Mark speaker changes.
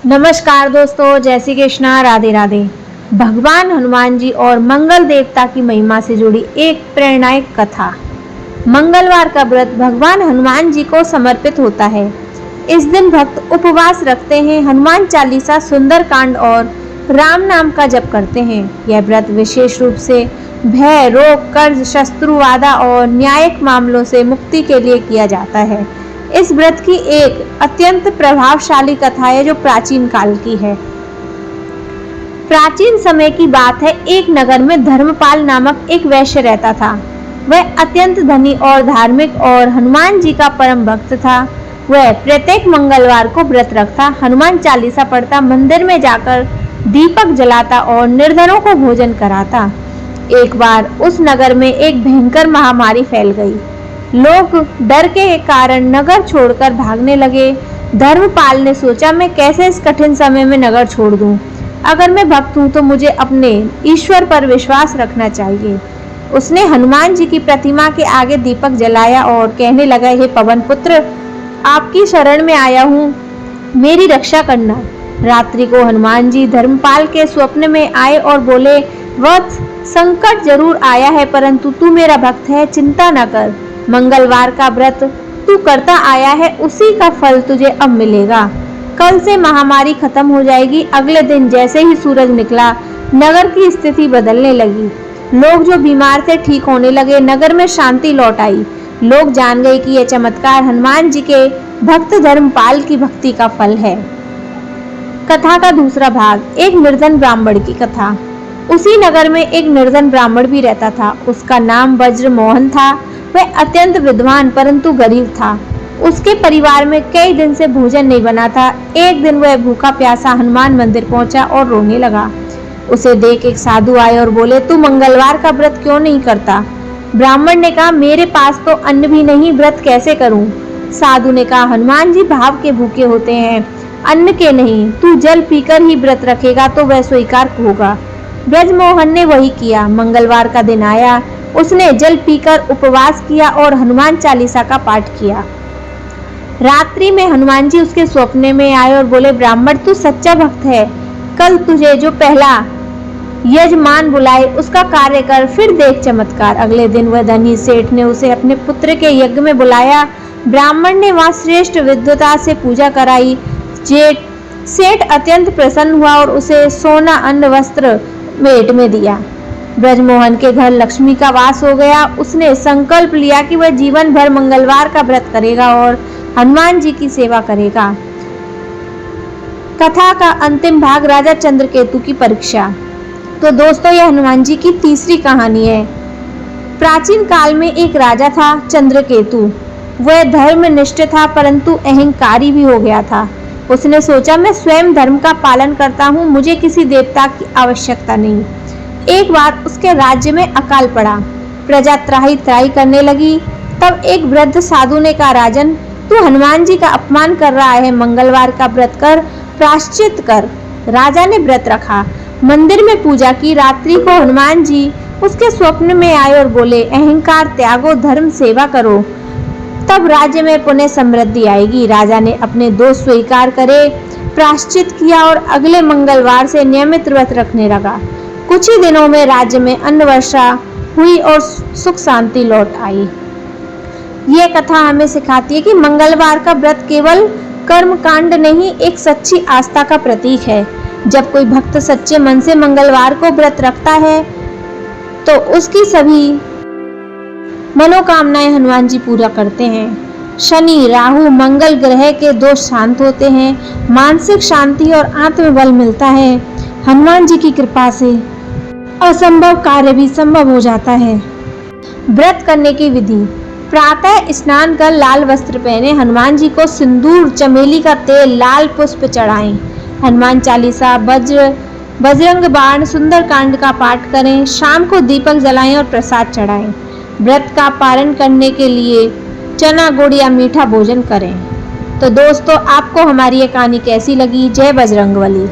Speaker 1: नमस्कार दोस्तों, जय श्री कृष्णा, राधे राधे। भगवान हनुमान जी और मंगल देवता की महिमा से जुड़ी एक प्रेरणादायक कथा। मंगलवार का व्रत भगवान हनुमान जी को समर्पित होता है। इस दिन भक्त उपवास रखते हैं, हनुमान चालीसा, सुंदरकांड और राम नाम का जप करते हैं। यह व्रत विशेष रूप से भय, रोग, कर्ज, शत्रु बाधा और न्यायिक मामलों से मुक्ति के लिए किया जाता है। इस व्रत की एक अत्यंत प्रभावशाली कथा है जो प्राचीन काल की है। प्राचीन समय की बात है। एक नगर में धर्मपाल नामक एक वैश्य रहता था। वह अत्यंत धनी और धार्मिक और हनुमान जी का परम भक्त था। वह प्रत्येक मंगलवार को व्रत रखता, हनुमान चालीसा पढ़ता, मंदिर में जाकर दीपक जलाता और निर्धनों को भोजन कराता। एक बार उस नगर में एक भयंकर महामारी फैल गई। लोग डर के कारण नगर छोड़कर भागने लगे। धर्मपाल ने सोचा, मैं कैसे इस कठिन समय में नगर छोड़ दूं? अगर मैं भक्त हूं तो मुझे अपने ईश्वर पर विश्वास रखना चाहिए। उसने हनुमान जी की प्रतिमा के आगे दीपक जलाया और कहने लगा, हे पवन पुत्र, आपकी शरण में आया हूं, मेरी रक्षा करना। रात्रि को हनुमान जी धर्मपाल के स्वप्न में आए और बोले, वत्स, संकट जरूर आया है परंतु तू मेरा भक्त है, चिंता न कर। मंगलवार का व्रत तू करता आया है, उसी का फल तुझे अब मिलेगा। कल से महामारी खत्म हो जाएगी। अगले दिन जैसे ही सूरज निकला, नगर की स्थिति बदलने लगी। लोग जो बीमार थे ठीक होने लगे। नगर में शांति लौट आई। लोग जान गए कि यह चमत्कार हनुमान जी के भक्त धर्मपाल की भक्ति का फल है। कथा का दूसरा भाग, एक निर्धन ब्राह्मण की कथा। उसी नगर में एक निर्धन ब्राह्मण भी रहता था। उसका नाम ब्रजमोहन था। वह अत्यंत विद्वान परंतु गरीब था। उसके परिवार में कई दिन से भोजन नहीं बना था। एक दिन वह भूखा प्यासा हनुमान मंदिर पहुंचा और रोने लगा। उसे देख एक साधु आए और बोले, तू मंगलवार का व्रत क्यों नहीं करता? ब्राह्मण ने कहा, मेरे पास तो अन्न भी नहीं, व्रत कैसे करूं? साधु ने कहा, हनुमान जी भाव के भूखे होते हैं, अन्न के नहीं। तू जल पीकर ही व्रत रखेगा तो वह स्वीकार होगा। ब्रजमोहन ने वही किया। मंगलवार का दिन आया। उसने जल पीकर उपवास किया और हनुमान चालीसा का पाठ किया। रात्रि में हनुमान जी उसके स्वप्न में आए और बोले, ब्राह्मण, तू सच्चा भक्त है। कल तुझे जो पहला यजमान बुलाए उसका कार्य कर, फिर देख चमत्कार। अगले दिन वह धनी सेठ ने उसे अपने पुत्र के यज्ञ में बुलाया। ब्राह्मण ने वहां श्रेष्ठ विद्वता से पूजा कराई। सेठ अत्यंत प्रसन्न हुआ और उसे सोना, अन्न, वस्त्र भेंट में दिया। ब्रजमोहन के घर लक्ष्मी का वास हो गया। उसने संकल्प लिया कि वह जीवन भर मंगलवार का व्रत करेगा और हनुमान जी की सेवा करेगा। कथा का अंतिम भाग, राजा चंद्रकेतु की परीक्षा। तो दोस्तों, यह हनुमान जी की तीसरी कहानी है। प्राचीन काल में एक राजा था, चंद्रकेतु। वह धर्मनिष्ठ था परंतु अहंकारी भी हो गया था। उसने सोचा, मैं स्वयं धर्म का पालन करता हूँ, मुझे किसी देवता की आवश्यकता नहीं। एक बार उसके राज्य में अकाल पड़ा। प्रजा त्राही त्राही करने लगी। तब एक वृद्ध साधु ने कहा, राजन, तू हनुमान जी का अपमान कर रहा है, मंगलवार का व्रत कर, प्रायश्चित कर। राजा ने व्रत रखा, मंदिर में पूजा की। रात्रि को हनुमान जी उसके स्वप्न में आए और बोले, अहंकार त्यागो, धर्म सेवा करो, तब राज्य में पुनः समृद्धि आएगी। राजा ने अपने दोष स्वीकार करे, प्रायश्चित किया और अगले मंगलवार से नियमित व्रत रखने लगा। कुछ ही दिनों में राज्य में अन्न वर्षा हुई और सुख शांति लौट आई। ये कथा हमें सिखाती है कि मंगलवार का व्रत केवल कर्म कांड नहीं, एक सच्ची आस्था का प्रतीक है। जब कोई भक्त सच्चे मन से मंगलवार को व्रत रखता है तो उसकी सभी मनोकामनाएं हनुमान जी पूरा करते हैं। शनि, राहु, मंगल ग्रह के दोष शांत होते हैं, मानसिक शांति और आत्मबल मिलता है। हनुमान जी की कृपा से असंभव कार्य भी संभव हो जाता है। व्रत करने की विधि, प्रातः स्नान कर लाल वस्त्र पहने, हनुमान जी को सिंदूर, चमेली का तेल, लाल पुष्प चढ़ाएं। हनुमान चालीसा, बजरंग बाण, सुंदरकांड का पाठ करें। शाम को दीपक जलाएं और प्रसाद चढ़ाएं। व्रत का पालन करने के लिए चना, गुड़ या मीठा भोजन करें। तो दोस्तों, आपको हमारी ये कहानी कैसी लगी? जय बजरंगबली।